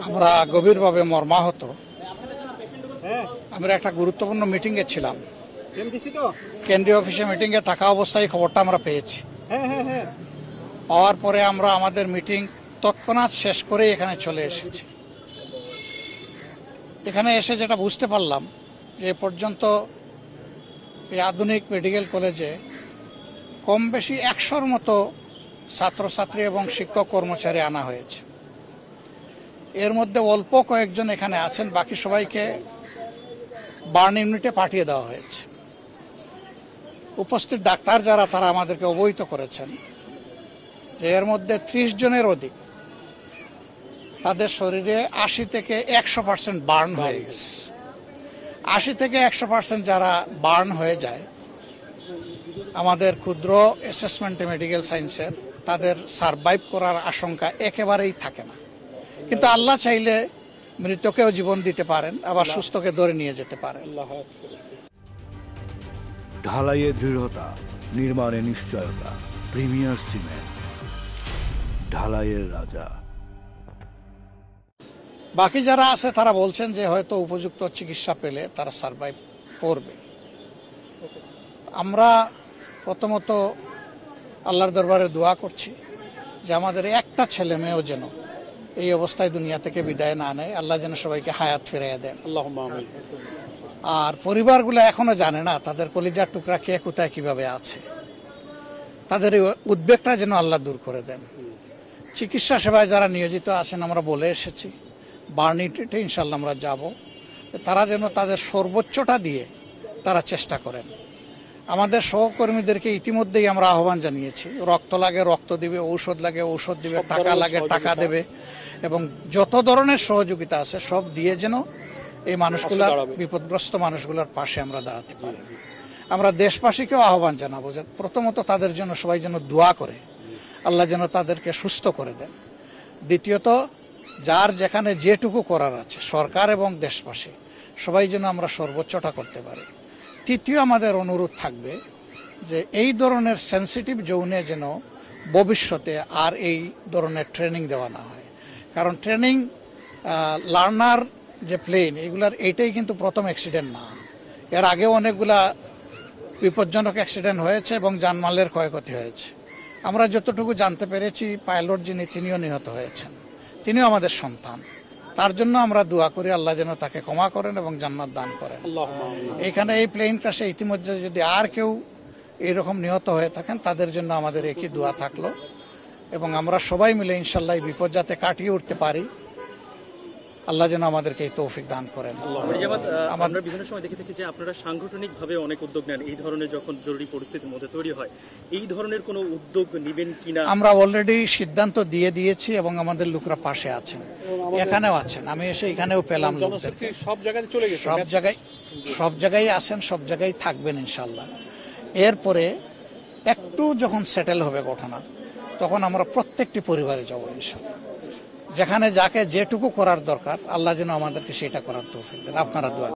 আমরা গভীরভাবে মর্মাহত। আমরা একটা গুরুত্বপূর্ণ মিটিংয়ে ছিলাম, কেন্দ্রীয় অফিসে মিটিংয়ে থাকা অবস্থায় খবরটা আমরা পেয়েছি। পাওয়ার পরে আমরা আমাদের মিটিং তৎক্ষণাৎ শেষ করে এখানে চলে এসেছি। এখানে এসে যেটা বুঝতে পারলাম যে এ পর্যন্ত এই আধুনিক মেডিকেল কলেজে কম বেশি 100-র মতো ছাত্রছাত্রী এবং শিক্ষক কর্মচারী আনা হয়েছে। এর মধ্যে অল্প কয়েকজন এখানে আছেন, বাকি সবাইকে বার্ন ইউনিটে পাঠিয়ে দেওয়া হয়েছে। উপস্থিত ডাক্তার যারা, তারা আমাদেরকে অবহিত করেছেন যে এর মধ্যে 30 জনের অধিক তাদের শরীরে 80 থেকে 100% বার্ন হয়ে গেছে। 80 থেকে 100% যারা বার্ন হয়ে যায়, আমাদের ক্ষুদ্র অ্যাসেসমেন্টে মেডিকেল সায়েন্সের তাদের সারভাইভ করার আশঙ্কা একেবারেই থাকে না। কিন্তু আল্লাহ চাইলে মৃতকেও জীবন দিতে পারেন, আবার সুস্থকে ধরে নিয়ে যেতে পারেন। ঢালাইয়ে দৃঢ়তা, নির্মাণে নিশ্চয়তা, প্রিমিয়ার সিমেন্ট, ঢালাইয়ের রাজা। বাকি যারা আছে তারা বলছেন যে হয়তো উপযুক্ত চিকিৎসা পেলে তারা সারভাইভ করবে। আমরা প্রথমত আল্লাহর দরবারে দোয়া করছি যে আমাদের একটা ছেলে মেয়েও যেন এই অবস্থায় দুনিয়া থেকে বিদায় না নেয়, আল্লাহ যেন সবাইকে হায়াত ফিরিয়ে দেন। আর পরিবারগুলো এখনো জানে না তাদের কলিজার টুকরা কে কোথায় কিভাবে আছে, তাদের এই উদ্বেগটা যেন আল্লাহ দূর করে দেন। চিকিৎসা সেবায় যারা নিয়োজিত আছেন, আমরা বলে এসেছি বার্ন ইউনিটে ইনশাল্লাহ আমরা যাব, তারা যেন তাদের সর্বোচ্চটা দিয়ে তারা চেষ্টা করেন। আমাদের সহকর্মীদেরকে ইতিমধ্যেই আমরা আহ্বান জানিয়েছি, রক্ত লাগে রক্ত দিবে, ঔষধ লাগে ঔষধ দিবে, টাকা লাগে টাকা দেবে, এবং যত ধরনের সহযোগিতা আছে সব দিয়ে যেন এই মানুষগুলার, বিপদগ্রস্ত মানুষগুলোর পাশে আমরা দাঁড়াতে পারি। আমরা দেশবাসীকেও আহ্বান জানাবো যে প্রথমত তাদের জন্য সবাই যেন দোয়া করে, আল্লাহ যেন তাদেরকে সুস্থ করে দেন। দ্বিতীয়ত যার যেখানে যেটুকু করার আছে, সরকার এবং দেশবাসী সবাই যেন আমরা সর্বোচ্চটা করতে পারি। তৃতীয় আমাদের অনুরোধ থাকবে যে এই ধরনের সেন্সিটিভ জোনে যেন ভবিষ্যতে আর এই ধরনের ট্রেনিং দেওয়া না হয়। কারণ ট্রেনিং লার্নার যে প্লেন, এগুলার এইটাই কিন্তু প্রথম অ্যাক্সিডেন্ট না। এর আগেও অনেকগুলা বিপজ্জনক অ্যাক্সিডেন্ট হয়েছে এবং জানমালের ক্ষয়ক্ষতি হয়েছে। আমরা যতটুকু জানতে পেরেছি, পাইলট যিনি, তিনিও নিহত হয়েছেন। তিনিও আমাদের সন্তান। তার জন্য আমরা দোয়া করি আল্লাহ যেন তাকে ক্ষমা করেন এবং জান্নাত দান করেন। এখানে এই প্লেন ক্রাশে ইতিমধ্যে যদি আর কেউ এরকম নিহত হয়ে থাকেন, তাদের জন্য আমাদের একই দোয়া থাকলো, এবং আমরা সবাই মিলে ইনশাল্লাহ এই বিপদ যাতে কাটিয়ে উঠতে পারি, আল্লাহ যেন আমাদেরকে এই তৌফিক দান করেন। আমরা বিভিন্ন সময় দেখে থাকি যে আপনারা সাংগঠনিকভাবে অনেক উদ্যোগ নেন এই ধরনের, যখন জরুরি পরিস্থিতির মধ্যে তৈরি হয়, এই ধরনের কোনো উদ্যোগ নেবেন কিনা? আমরা অলরেডি সিদ্ধান্ত দিয়ে দিয়েছি এবং আমাদের লোকরা পাশে আছেন, এখানেও আছেন। আমি এসে এখানেও পেলাম লোকদেরকে। সব জায়গায় আছেন, সব জায়গায় থাকবেন ইনশাল্লাহ। এরপরে একটু যখন সেটেল হবে ঘটনা, তখন আমরা প্রত্যেকটি পরিবারে যাব ইনশাল্লাহ। যেখানে যাকে যেটুকু করার দরকার, আল্লাহ যেন আমাদেরকে সেটা করার তৌফিক দেন। আপনারা দোয়া